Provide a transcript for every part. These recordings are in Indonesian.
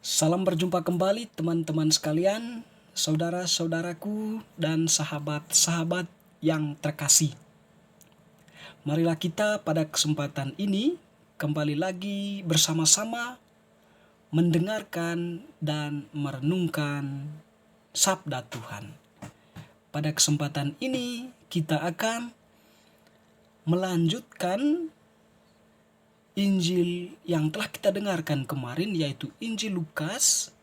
Salam berjumpa kembali teman-teman sekalian, saudara-saudaraku, dan sahabat-sahabat yang terkasih. Marilah kita pada kesempatan ini kembali lagi bersama-sama mendengarkan dan merenungkan sabda Tuhan. Pada kesempatan ini kita akan melanjutkan Injil yang telah kita dengarkan kemarin, yaitu Injil Lukas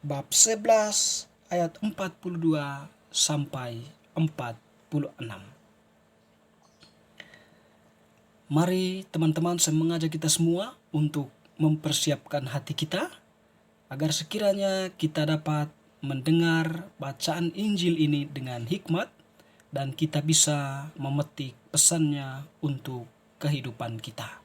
bab 11 ayat 42 sampai 46. Mari teman-teman, saya mengajak kita semua untuk mempersiapkan hati kita agar sekiranya kita dapat mendengar bacaan Injil ini dengan hikmat dan kita bisa memetik pesannya untuk kehidupan kita.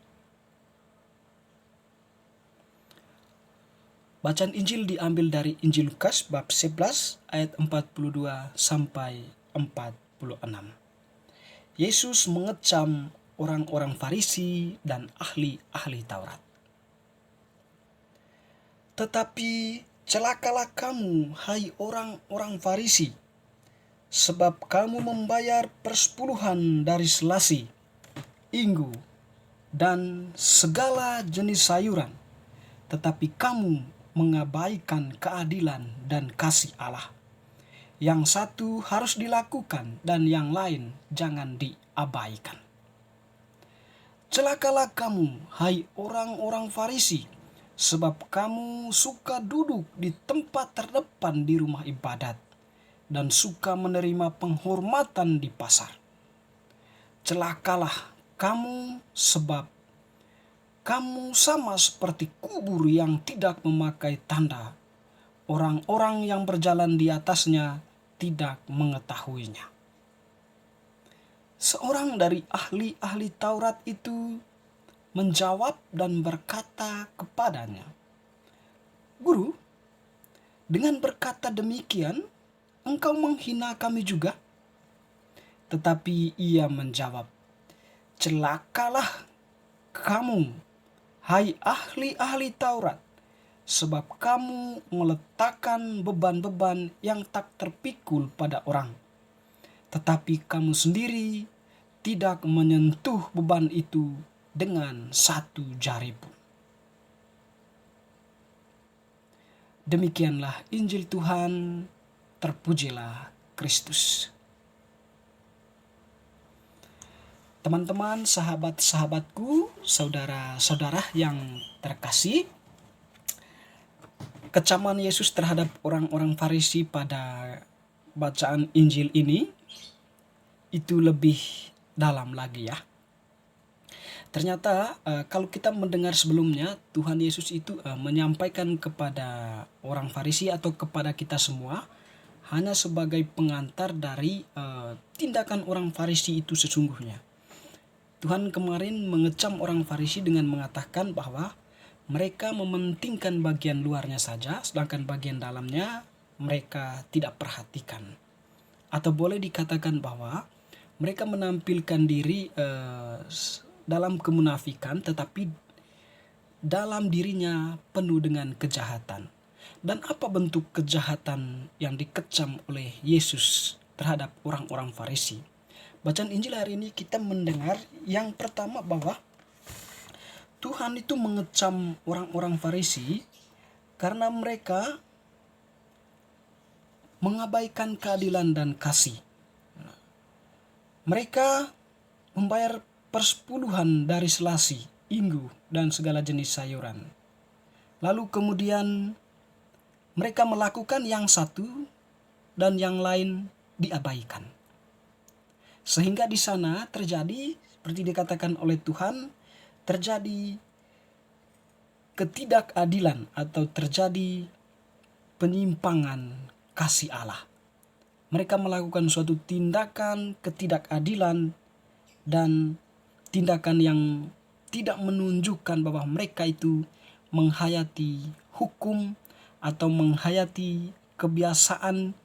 Bacaan Injil diambil dari Injil Lukas bab 11 ayat 42 sampai 46. Yesus mengecam orang-orang Farisi dan ahli-ahli Taurat. Tetapi celakalah kamu, hai orang-orang Farisi, sebab kamu membayar persepuluhan dari selasi, inggu, dan segala jenis sayuran, tetapi kamu mengabaikan keadilan dan kasih Allah. Yang satu harus dilakukan dan yang lain jangan diabaikan. Celakalah kamu, hai orang-orang Farisi, sebab kamu suka duduk di tempat terdepan di rumah ibadat dan suka menerima penghormatan di pasar. Celakalah kamu, sebab kamu sama seperti kubur yang tidak memakai tanda. Orang-orang yang berjalan di atasnya tidak mengetahuinya. Seorang dari ahli-ahli Taurat itu menjawab dan berkata kepadanya, "Guru, dengan berkata demikian, engkau menghina kami juga?" Tetapi ia menjawab, "Celakalah kamu, hai ahli-ahli Taurat, sebab kamu meletakkan beban-beban yang tak terpikul pada orang, tetapi kamu sendiri tidak menyentuh beban itu dengan satu jari pun." Demikianlah Injil Tuhan, terpujilah Kristus. Teman-teman, sahabat-sahabatku, saudara-saudara yang terkasih, kecaman Yesus terhadap orang-orang Farisi pada bacaan Injil ini itu lebih dalam lagi ya. Ternyata kalau kita mendengar sebelumnya, Tuhan Yesus itu menyampaikan kepada orang Farisi atau kepada kita semua hanya sebagai pengantar dari tindakan orang Farisi itu sesungguhnya. Tuhan kemarin mengecam orang Farisi dengan mengatakan bahwa mereka mementingkan bagian luarnya saja, sedangkan bagian dalamnya mereka tidak perhatikan. Atau boleh dikatakan bahwa mereka menampilkan diri dalam kemunafikan, tetapi dalam dirinya penuh dengan kejahatan. Dan apa bentuk kejahatan yang dikecam oleh Yesus terhadap orang-orang Farisi? Bacaan Injil hari ini kita mendengar yang pertama bahwa Tuhan itu mengecam orang-orang Farisi karena mereka mengabaikan keadilan dan kasih. Mereka membayar persepuluhan dari selasi, inggu, dan segala jenis sayuran. Lalu kemudian mereka melakukan yang satu dan yang lain diabaikan. Sehingga di sana terjadi, seperti dikatakan oleh Tuhan, terjadi ketidakadilan atau terjadi penyimpangan kasih Allah. Mereka melakukan suatu tindakan ketidakadilan dan tindakan yang tidak menunjukkan bahwa mereka itu menghayati hukum atau menghayati kebiasaan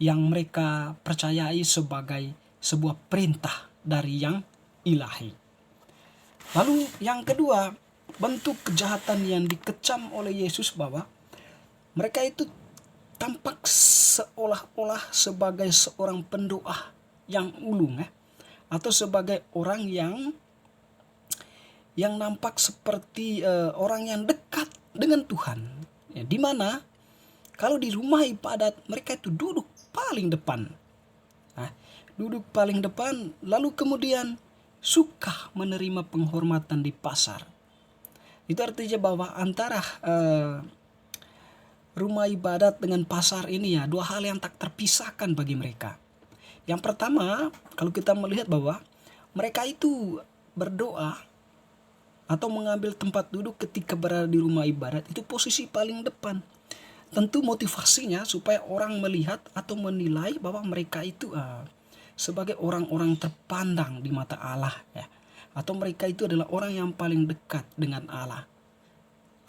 yang mereka percayai sebagai sebuah perintah dari yang ilahi. Lalu yang kedua, bentuk kejahatan yang dikecam oleh Yesus bahwa Mereka itu tampak seolah-olah sebagai seorang pendoa yang ulung, atau sebagai orang yang nampak seperti orang yang dekat dengan Tuhan. Ya, di mana kalau di rumah ibadat mereka itu duduk paling depan. Nah, duduk paling depan, lalu kemudian suka menerima penghormatan di pasar. Itu artinya bahwa antara rumah ibadat dengan pasar ini ya dua hal yang tak terpisahkan bagi mereka. Yang pertama, kalau kita melihat bahwa mereka itu berdoa atau mengambil tempat duduk ketika berada di rumah ibadat itu posisi paling depan. Tentu motivasinya supaya orang melihat atau menilai bahwa mereka itu sebagai orang-orang terpandang di mata Allah, ya. Atau mereka itu adalah orang yang paling dekat dengan Allah.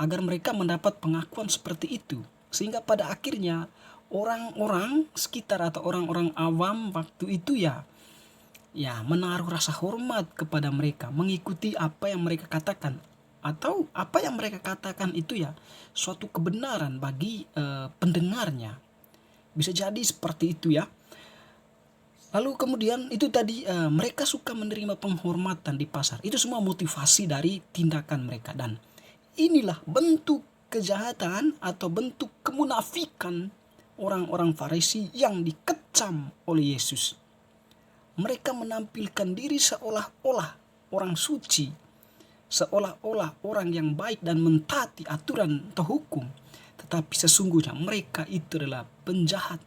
Agar mereka mendapat pengakuan seperti itu. Sehingga pada akhirnya orang-orang sekitar atau orang-orang awam waktu itu ya menaruh rasa hormat kepada mereka, mengikuti apa yang mereka katakan, atau apa yang mereka katakan itu ya suatu kebenaran bagi pendengarnya. Bisa jadi seperti itu ya. Lalu kemudian itu tadi mereka suka menerima penghormatan di pasar. Itu semua motivasi dari tindakan mereka, dan inilah bentuk kejahatan atau bentuk kemunafikan orang-orang Farisi yang dikecam oleh Yesus. Mereka menampilkan diri seolah-olah orang suci, seolah-olah orang yang baik dan mentaati aturan atau hukum. Tetapi sesungguhnya mereka itu adalah penjahat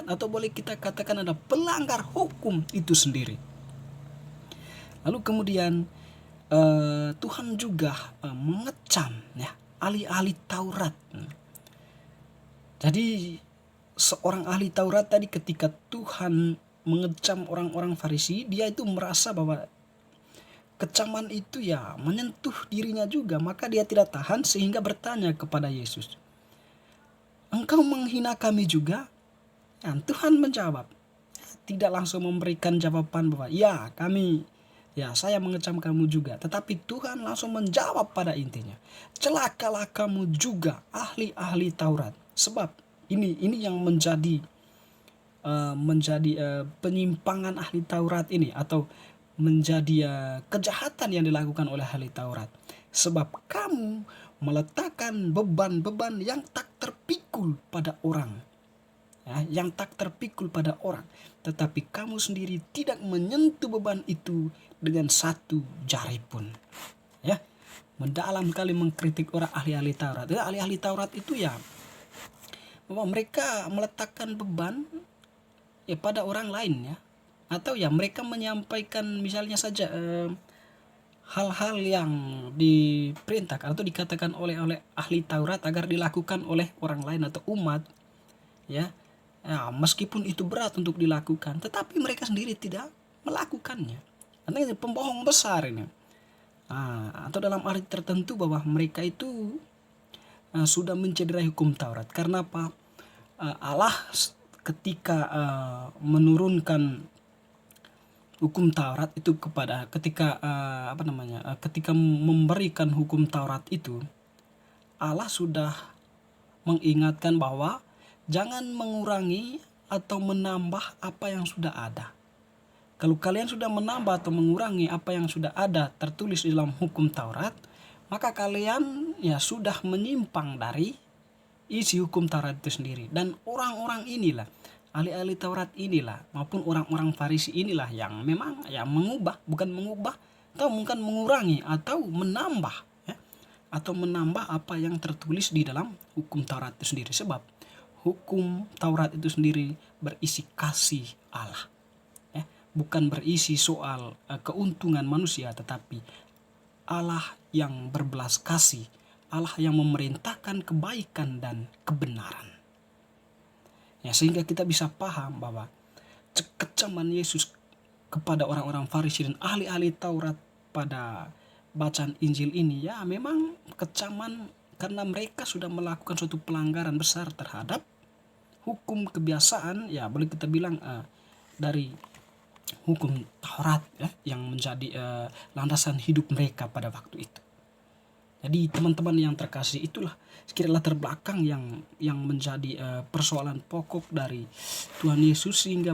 atau boleh kita katakan adalah pelanggar hukum itu sendiri. Lalu kemudian Tuhan juga mengecam ya ahli-ahli Taurat. Jadi seorang ahli Taurat tadi ketika Tuhan mengecam orang-orang Farisi, dia itu merasa bahwa kecaman itu ya menyentuh dirinya juga, maka dia tidak tahan sehingga bertanya kepada Yesus, "Engkau menghina kami juga?" Dan Tuhan menjawab, tidak langsung memberikan jawaban bahwa saya mengecam kamu juga, tetapi Tuhan langsung menjawab pada intinya, "Celakalah kamu juga ahli-ahli Taurat." Sebab ini yang menjadi penyimpangan ahli Taurat ini, atau menjadi kejahatan yang dilakukan oleh ahli Taurat. Sebab kamu meletakkan beban-beban yang tak terpikul pada orang, tetapi kamu sendiri tidak menyentuh beban itu dengan satu jari pun. Ya, mendalam kali mengkritik orang ahli-ahli Taurat. Ahli-ahli Taurat itu ya bahwa mereka meletakkan beban pada orang lain, ya, atau ya mereka menyampaikan misalnya saja hal-hal yang diperintahkan atau dikatakan oleh ahli Taurat agar dilakukan oleh orang lain atau umat, ya meskipun itu berat untuk dilakukan, tetapi mereka sendiri tidak melakukannya. Artinya pembohong besar ini. Atau dalam arti tertentu bahwa mereka itu sudah mencederai hukum Taurat. Karena apa? Allah ketika menurunkan hukum Taurat itu ketika memberikan hukum Taurat itu, Allah sudah mengingatkan bahwa jangan mengurangi atau menambah apa yang sudah ada. Kalau kalian sudah menambah atau mengurangi apa yang sudah ada tertulis di dalam hukum Taurat, maka kalian ya sudah menyimpang dari isi hukum Taurat itu sendiri. Dan orang-orang inilah, ahli-ahli Taurat inilah, maupun orang-orang Farisi inilah yang memang bukan mengubah atau bukan mengurangi atau menambah, atau menambah apa yang tertulis di dalam hukum Taurat itu sendiri. Sebab hukum Taurat itu sendiri berisi kasih Allah, bukan berisi soal keuntungan manusia, tetapi Allah yang berbelas kasih, Allah yang memerintahkan kebaikan dan kebenaran. Ya, sehingga kita bisa paham bahwa kecaman Yesus kepada orang-orang Farisi dan ahli-ahli Taurat pada bacaan Injil ini ya memang kecaman karena mereka sudah melakukan suatu pelanggaran besar terhadap hukum kebiasaan, ya boleh kita bilang dari hukum Taurat, ya, yang menjadi landasan hidup mereka pada waktu itu. Jadi teman-teman yang terkasih, itulah sekiranya latar belakang yang menjadi persoalan pokok dari Tuhan Yesus, sehingga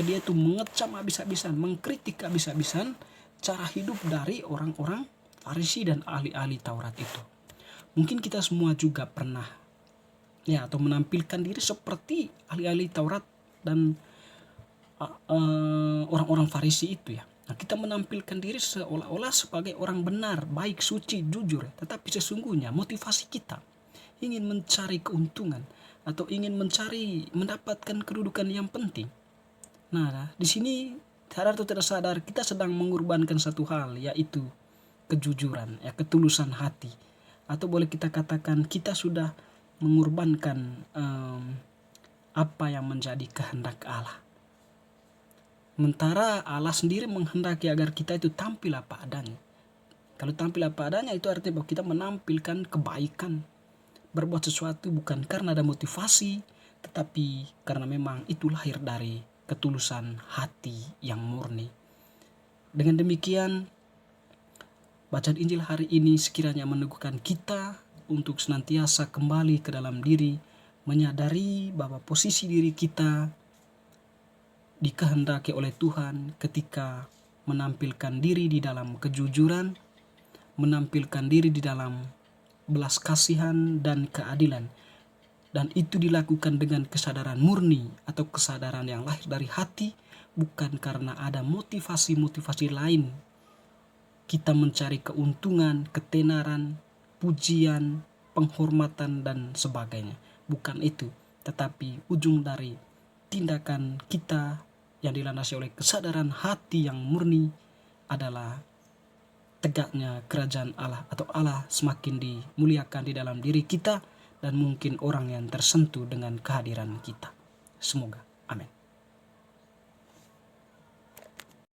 dia itu mengecam habis-habisan, mengkritik habis-habisan cara hidup dari orang-orang Farisi dan ahli-ahli Taurat itu. Mungkin kita semua juga pernah ya atau menampilkan diri seperti ahli-ahli Taurat dan orang-orang Farisi itu ya. Nah, kita menampilkan diri seolah-olah sebagai orang benar, baik, suci, jujur, tetapi sesungguhnya motivasi kita ingin mencari keuntungan atau ingin mendapatkan kedudukan yang penting. Nah, di sini sadar atau tidak sadar kita sedang mengorbankan satu hal, yaitu kejujuran, ya, ketulusan hati. Atau boleh kita katakan kita sudah mengorbankan apa yang menjadi kehendak Allah. Sementara Allah sendiri menghendaki agar kita itu tampil apa adanya. Kalau tampil apa adanya itu artinya bahwa kita menampilkan kebaikan. Berbuat sesuatu bukan karena ada motivasi, tetapi karena memang itu lahir dari ketulusan hati yang murni. Dengan demikian, bacaan Injil hari ini sekiranya meneguhkan kita untuk senantiasa kembali ke dalam diri, menyadari bahwa posisi diri kita dikehendaki oleh Tuhan ketika menampilkan diri di dalam kejujuran, menampilkan diri di dalam belas kasihan dan keadilan. Dan itu dilakukan dengan kesadaran murni atau kesadaran yang lahir dari hati, bukan karena ada motivasi-motivasi lain. Kita mencari keuntungan, ketenaran, pujian, penghormatan, dan sebagainya. Bukan itu, tetapi ujung dari tindakan kita yang dilandasi oleh kesadaran hati yang murni adalah tegaknya kerajaan Allah, atau Allah semakin dimuliakan di dalam diri kita dan mungkin orang yang tersentuh dengan kehadiran kita. Semoga. Amin.